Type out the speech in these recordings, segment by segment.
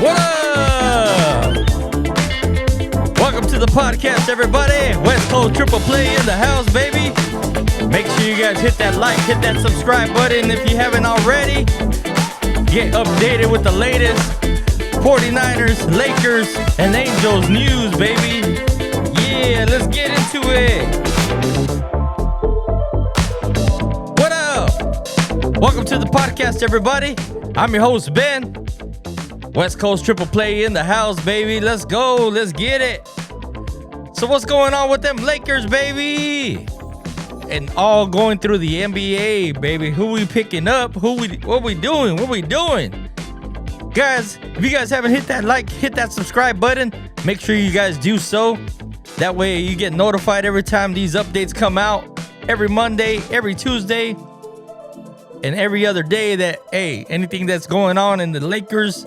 What up? Welcome to the podcast, everybody. West Coast Triple Play in the house, baby. Make sure you guys hit that like, hit that subscribe button if you haven't already. Get updated with the latest 49ers, Lakers, and Angels news, baby. Yeah, let's get into it. What up? Welcome to the podcast, everybody. I'm your host, Ben. West Coast Triple Play in the house, baby. Let's go. Let's get it. So what's going on with them Lakers, baby? And all going through the NBA, baby. Who we picking up? What we doing? What we doing? Guys, if you guys haven't hit that like, hit that subscribe button, make sure you guys do so. That way you get notified every time these updates come out. Every Monday, every Tuesday, and every other day that, hey, anything that's going on in the Lakers,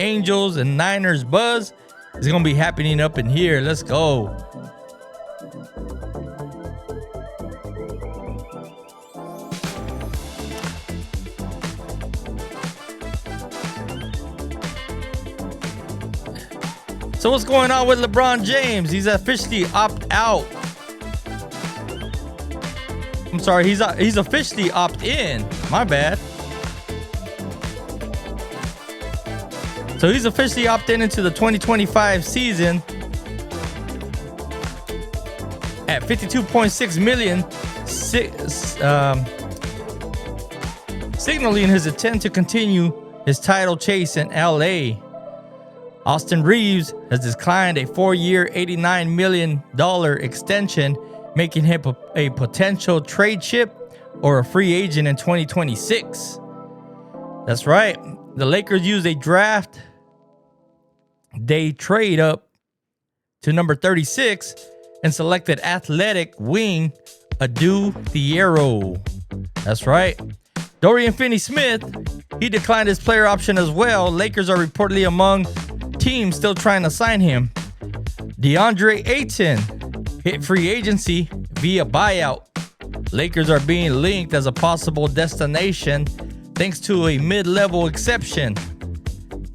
Angels, and Niners buzz is going to be happening up in here. Let's go. So what's going on with LeBron James? He's officially opted out. I'm sorry, he's officially opted in. My bad. So he's officially opted in into the 2025 season at $52.6 million, signaling his intent to continue his title chase in LA. Austin Reaves has declined a 4-year, $89 million extension, making him a potential trade chip or a free agent in 2026. That's right. The Lakers used a draft day trade up to number 36 and selected athletic wing Adu Thiero. That's right. Dorian Finney-Smith, he declined his player option as well. Lakers are reportedly among teams still trying to sign him. Deandre Ayton hit free agency via buyout. Lakers are being linked as a possible destination thanks to a mid-level exception.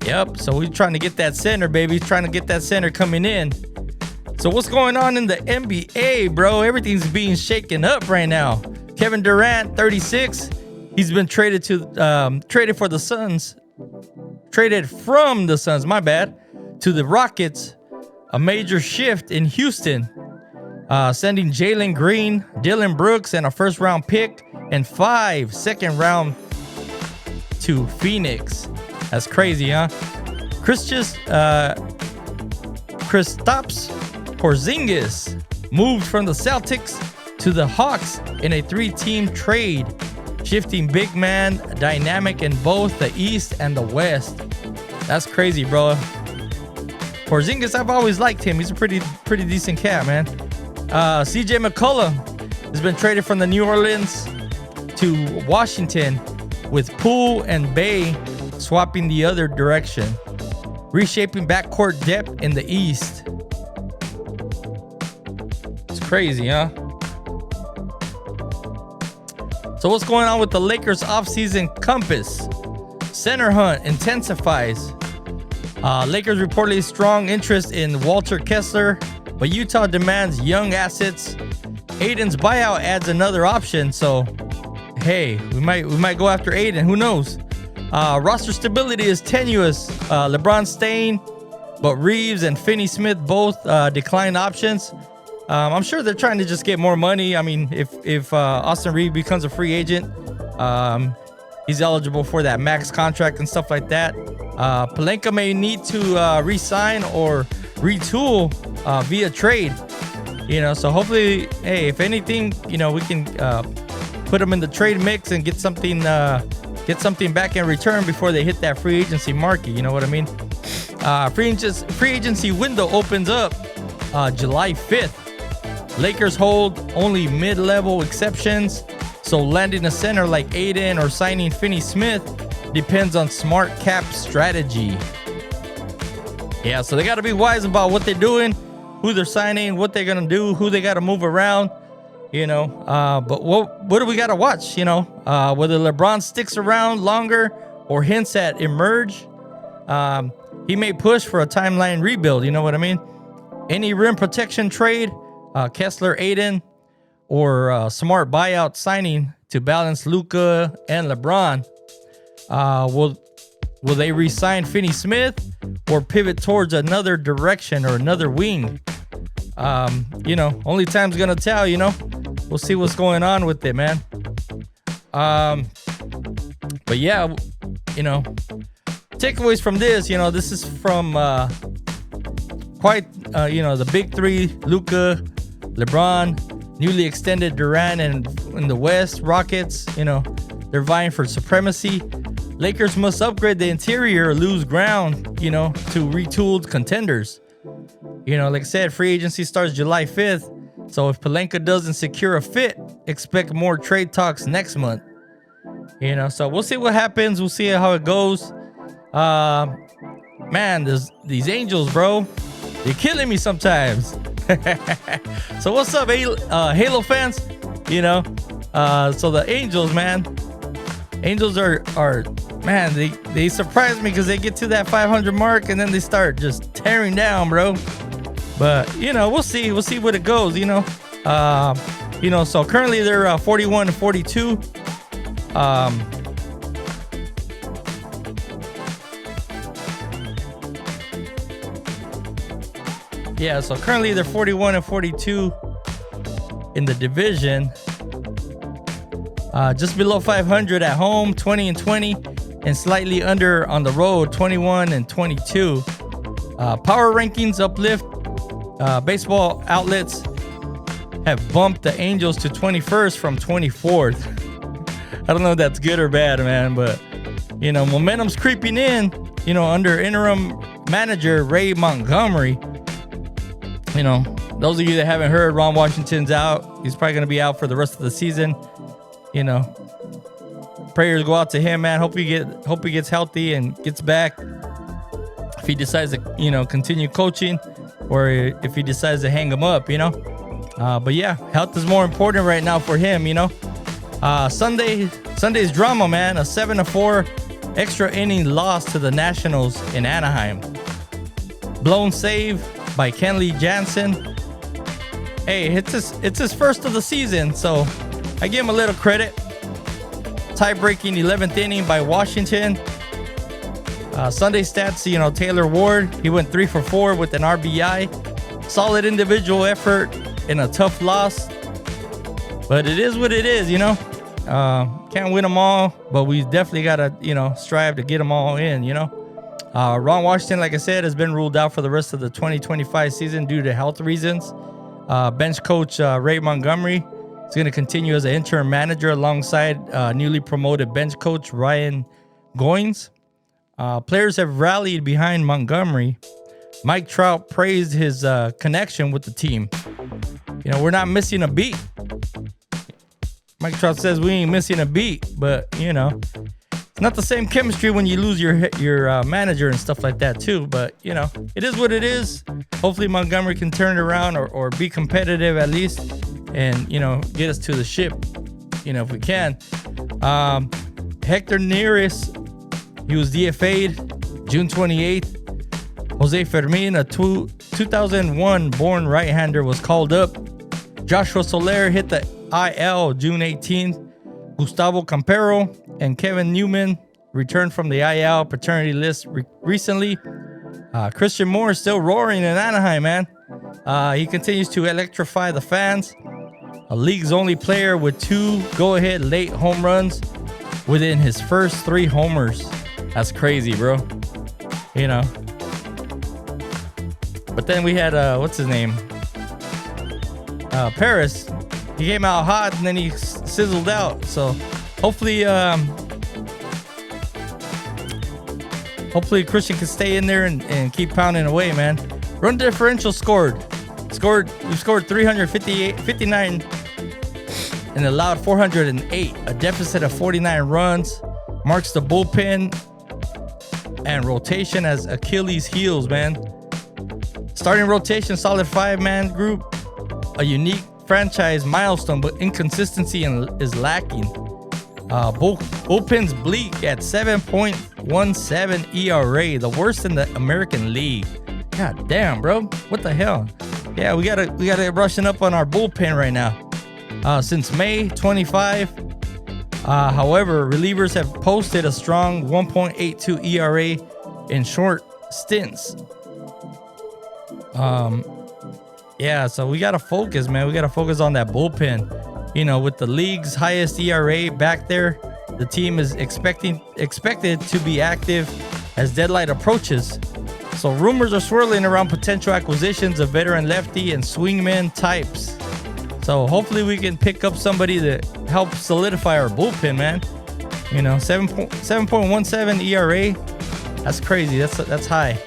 Yep, so we're trying to get that center, baby. Trying to get that center coming in. So what's going on in the NBA, bro? Everything's being shaken up right now. Kevin Durant, 36. He's been traded for the Suns. Traded from the Suns, my bad, to the Rockets. A major shift in Houston. Sending Jalen Green, Dylan Brooks, and a first-round pick and 5 second-round to Phoenix. That's crazy, huh? Kristaps Porzingis moved from the Celtics to the Hawks in a 3-team trade, shifting big man dynamic in both the East and the West. That's crazy, bro. Porzingis, I've always liked him. He's a pretty decent cat, man. CJ McCollum has been traded from the New Orleans to Washington, with Poole and Bay swapping the other direction, reshaping backcourt depth in the East. It's crazy, huh? So what's going on with the Lakers offseason compass? Center hunt intensifies. Lakers reportedly strong interest in Walter Kessler, but Utah demands young assets. Ayton's buyout adds another option, so hey, we might go after Ayton. Who knows? Roster stability is tenuous. LeBron staying, but Reaves and Finney-Smith both declined options. I'm sure they're trying to just get more money. I mean, if Austin Reaves becomes a free agent, he's eligible for that max contract and stuff like that. Pelinka may need to re-sign or retool via trade. So hopefully, hey, if anything, we can put them in the trade mix and get something back in return before they hit that free agency market. You know what I mean? Free agency window opens up July 5th. Lakers hold only mid-level exceptions, so landing a center like Ayton or signing Finney-Smith depends on smart cap strategy. Yeah, so they got to be wise about what they're doing, who they're signing, what they're gonna do, who they got to move around. But what do we got to watch? Whether LeBron sticks around longer or hints at emerge. he may push for a timeline rebuild. You know what I mean? Any rim protection trade, Kessler, Ayton, or smart buyout signing to balance Luka and LeBron. Will they re-sign Finney-Smith or pivot towards another direction or another wing? Only time's gonna tell. We'll see what's going on with it, man. But yeah, takeaways from this. This is from the big three: Luka, LeBron, newly extended Durant, and in the West, Rockets. They're vying for supremacy. Lakers must upgrade the interior or lose ground, to retooled contenders. Like I said, free agency starts July 5th. So if Pelinka doesn't secure a fit, expect more trade talks next month. So we'll see what happens. We'll see how it goes. Man, these Angels, bro, they're killing me sometimes. So what's up, Halo fans? So the Angels, man. Angels are man, they surprise me because they get to that 500 mark and then they start just tearing down, bro. But we'll see what it goes. So currently they're 41-42. So currently they're 41-42 in the division. Just below 500 at home, 20-20, and slightly under on the road, 21-22. Power rankings uplift. Baseball outlets have bumped the Angels to 21st from 24th. I don't know if that's good or bad, man, but momentum's creeping in. Under interim manager Ray Montgomery. Those of you that haven't heard, Ron Washington's out. He's probably going to be out for the rest of the season. Prayers go out to him, man. Hope he gets healthy and gets back. If he decides to, continue coaching, or if he decides to hang him up, But yeah, health is more important right now for him, Sunday's drama, man. A 7-4 extra inning loss to the Nationals in Anaheim. Blown save by Kenley Jansen. Hey, it's his first of the season, so I give him a little credit. Tie-breaking 11th inning by Washington. Sunday stats, Taylor Ward, he went 3 for 4 with an RBI. Solid individual effort in a tough loss. But it is what it is, Can't win them all, but we definitely got to, strive to get them all in, Ron Washington, like I said, has been ruled out for the rest of the 2025 season due to health reasons. Bench coach Ray Montgomery is going to continue as an interim manager alongside newly promoted bench coach Ryan Goins. Players have rallied behind Montgomery. Mike Trout praised his connection with the team. We're not missing a beat. Mike Trout says we ain't missing a beat, but it's not the same chemistry when you lose your manager and stuff like that too. But it is what it is. Hopefully Montgomery can turn it around or be competitive at least, and get us to the ship. If we can. Hector Neris, he was DFA'd June 28th. Jose Fermin, a 2001 born right-hander, was called up. Joshua Soler hit the IL June 18th. Gustavo Campero and Kevin Newman returned from the IL paternity list recently. Christian Moore is still roaring in Anaheim, man. He continues to electrify the fans. A league's only player with 2 go-ahead late home runs within his first 3 homers. That's crazy, bro. But then we had, what's his name? Paris. He came out hot and then he sizzled out. So hopefully Christian can stay in there and keep pounding away, man. Run differential we scored 359 and allowed 408. A deficit of 49 runs marks the bullpen and rotation as Achilles heels, man. Starting rotation, solid 5-man group. A unique franchise milestone, but inconsistency is lacking. Bullpen's bleak at 7.17 ERA, the worst in the American League. God damn, bro. What the hell? Yeah, we gotta rushing up on our bullpen right now. Since May 25. However, relievers have posted a strong 1.82 ERA in short stints. Yeah, so we gotta focus, man. We gotta focus on that bullpen. You know, with the league's highest ERA back there, the team is expected to be active as deadline approaches. So rumors are swirling around potential acquisitions of veteran lefty and swingman types. So hopefully we can pick up somebody that helps solidify our bullpen, man. You know, 7.17 ERA. That's crazy. That's high.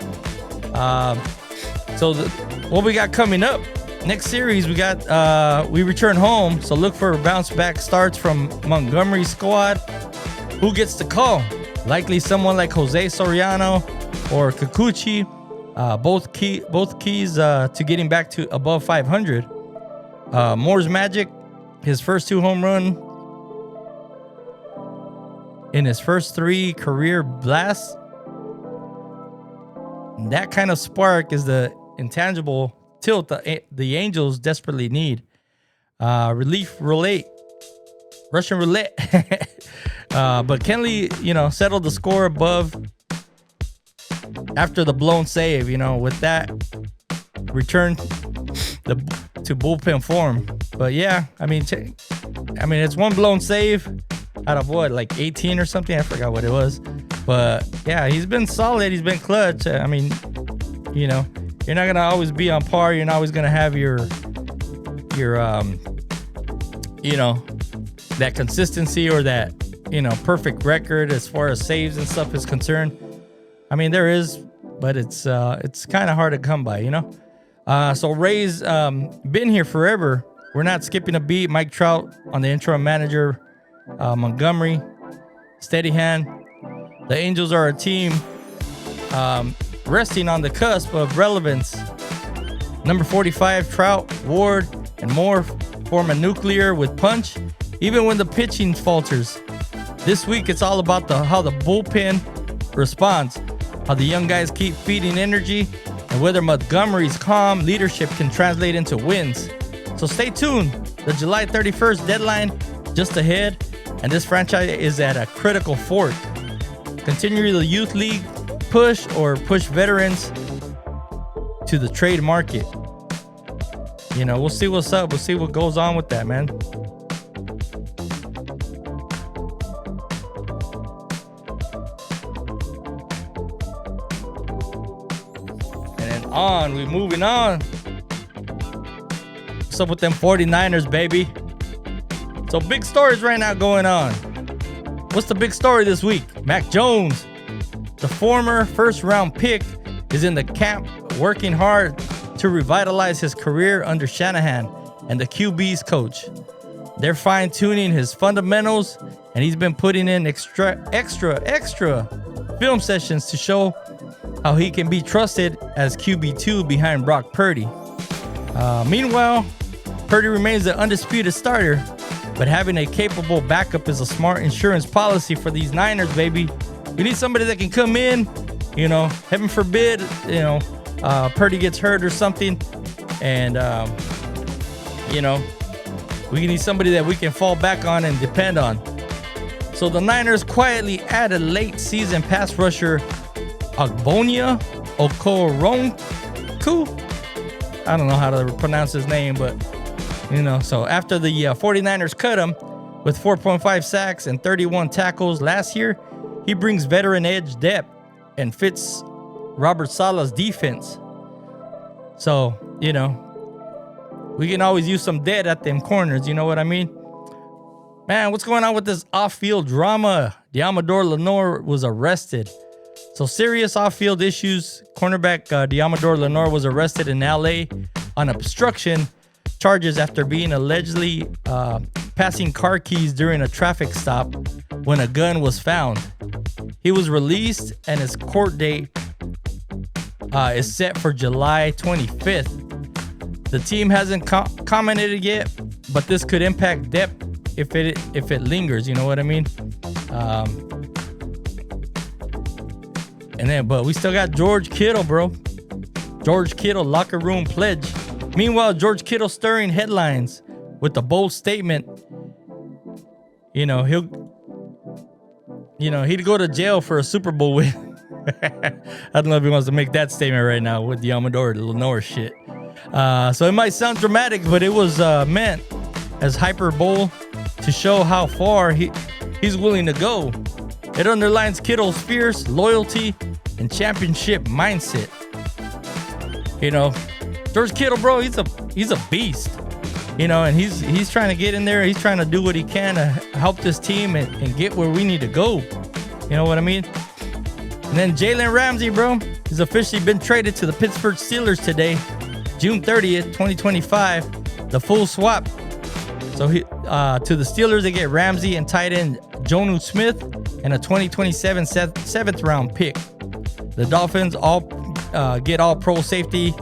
So what we got coming up? Next series, we return home, so look for bounce back starts from Montgomery's squad. Who gets the call? Likely someone like Jose Soriano or Kikuchi. Both keys to getting back to above 500. Moore's magic, his first 2 home run in his first 3 career blasts. That kind of spark is the intangible tilt the Angels desperately need. Russian roulette. But Kenley, settled the score above after the blown save. With that, return to bullpen form. But yeah, I mean, it's one blown save out of what, like 18 or something. I forgot what it was. But yeah, he's been solid. He's been clutch. I mean, you're not gonna always be on par. You're not always gonna have your that consistency or that perfect record as far as saves and stuff is concerned. I mean, there is, but it's kind of hard to come by, So Ray's been here forever. We're not skipping a beat. Mike Trout on the interim manager, Montgomery, steady hand. The Angels are a team resting on the cusp of relevance. Number 45, Trout, Ward, and Moore form a nuclear with punch, even when the pitching falters. This week, it's all about how the bullpen responds, how the young guys keep feeding energy, and whether Montgomery's calm leadership can translate into wins. So stay tuned. The July 31st deadline just ahead, and this franchise is at a critical fork. Continue the youth league push or push veterans to the trade market. We'll see what's up. We'll see what goes on with that, man. We're moving on. What's up with them 49ers, baby? So big stories right now going on. What's the big story this week? Mac Jones, the former first-round pick, is in the camp working hard to revitalize his career under Shanahan and the QB's coach. They're fine-tuning his fundamentals, and he's been putting in extra film sessions to show how he can be trusted as QB2 behind Brock Purdy. Meanwhile, Purdy remains the undisputed starter, but having a capable backup is a smart insurance policy for these Niners, baby. We need somebody that can come in, heaven forbid, Purdy gets hurt or something, and, we need somebody that we can fall back on and depend on. So the Niners quietly added late season pass rusher Ogbonia Okoronkwo. I don't know how to pronounce his name, but so after the 49ers cut him with 4.5 sacks and 31 tackles last year, he brings veteran edge depth and fits Robert Saleh's defense. So, we can always use some dead at them corners, you know what I mean? Man, what's going on with this off-field drama? Deommodore Lenoir was arrested. So serious off-field issues. Cornerback Deommodore Lenoir was arrested in LA on obstruction charges after being allegedly passing car keys during a traffic stop when a gun was found. He was released and his court date is set for July 25th. The team hasn't commented yet, but this could impact depth if it lingers. You know what I mean? But we still got George Kittle, bro. George Kittle locker room pledge. Meanwhile, George Kittle stirring headlines with a bold statement. He'd go to jail for a Super Bowl win. I don't know if he wants to make that statement right now with Deommodore Lenoir shit. So it might sound dramatic, but it was meant as hyperbole to show how far he's willing to go. It underlines Kittle's fierce loyalty and championship mindset. George Kittle, bro, he's a beast. And he's trying to get in there. He's trying to do what he can to help this team and get where we need to go. You know what I mean? And then Jalen Ramsey, bro, has officially been traded to the Pittsburgh Steelers today, June 30th, 2025. The full swap. So to the Steelers, they get Ramsey and tight end Jonnu Smith and a 2027 seventh round pick. The Dolphins get all-pro safety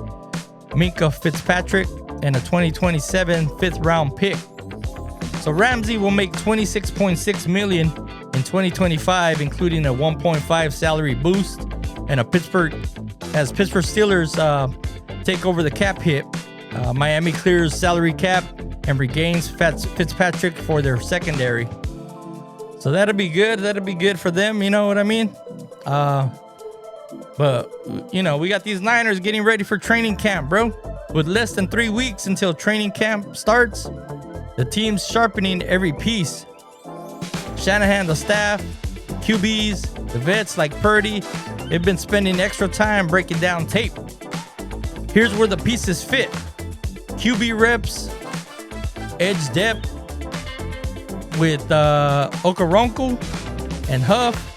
Minkah Fitzpatrick and a 2027 fifth-round pick. So Ramsey will make $26.6 million in 2025, including a 1.5 salary boost, and Pittsburgh Steelers take over the cap hit. Miami clears salary cap and regains Fitzpatrick for their secondary. So that'll be good. That'll be good for them. You know what I mean? But we got these Niners getting ready for training camp, bro. With less than 3 weeks until training camp starts, the team's sharpening every piece. Shanahan, the staff, QBs, the vets like Purdy, they've been spending extra time breaking down tape. Here's where the pieces fit. QB reps, edge depth with Okoronkwo and Huff,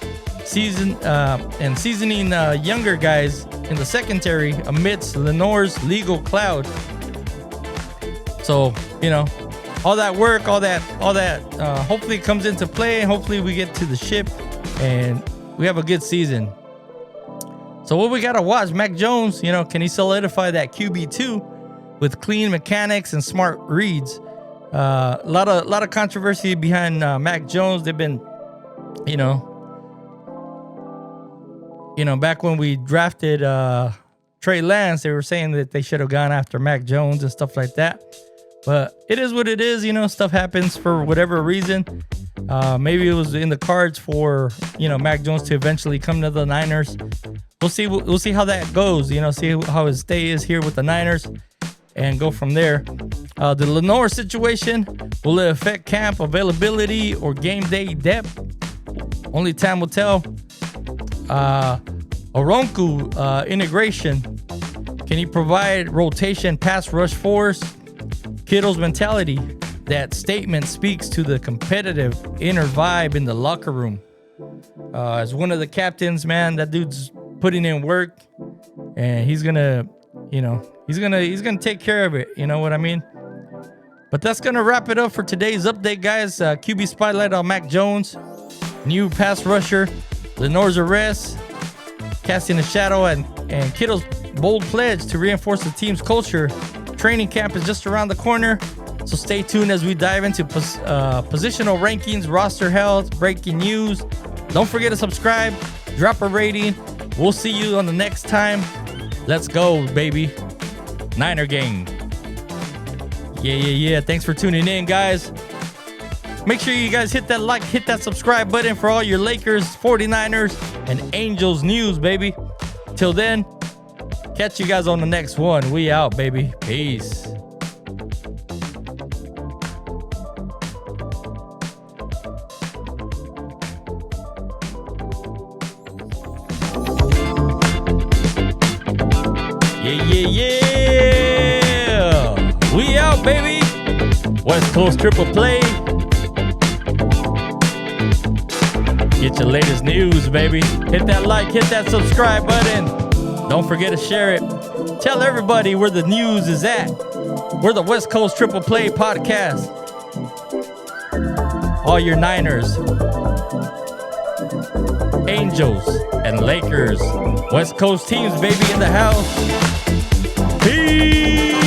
seasoning younger guys in the secondary amidst Lenoir's legal cloud. So, all that work, all that hopefully comes into play. Hopefully we get to the ship and we have a good season. So what we got to watch, Mac Jones, can he solidify that QB2 with clean mechanics and smart reads? A lot of controversy behind Mac Jones. They've been, back when we drafted Trey Lance, they were saying that they should have gone after Mac Jones and stuff like that. But it is what it is, stuff happens for whatever reason. Maybe it was in the cards for, Mac Jones to eventually come to the Niners. We'll see how that goes, see how his stay is here with the Niners and go from there. The Lenoir situation, will it affect camp availability or game day depth? Only time will tell. Okoronkwo integration. Can he provide rotation pass rush force? Kittle's mentality. That statement speaks to the competitive inner vibe in the locker room. As one of the captains, man, that dude's putting in work, and he's gonna take care of it. You know what I mean? But that's gonna wrap it up for today's update, guys. QB spotlight on Mac Jones, new pass rusher, Lenoir's arrest, casting a shadow, and Kittle's bold pledge to reinforce the team's culture. Training camp is just around the corner, so stay tuned as we dive into positional rankings, roster health, breaking news. Don't forget to subscribe, drop a rating. We'll see you on the next time. Let's go, baby. Niner gang. Yeah. Thanks for tuning in, guys. Make sure you guys hit that like, hit that subscribe button for all your Lakers, 49ers, and Angels news, baby. Till then, catch you guys on the next one. We out, baby. Peace. Yeah. We out, baby. West Coast Triple Play. Get your latest news, baby. Hit that like, hit that subscribe button. Don't forget to share it. Tell everybody where the news is at. We're the West Coast Triple Play podcast. All your Niners, Angels, and Lakers. West Coast teams, baby, in the house. Peace.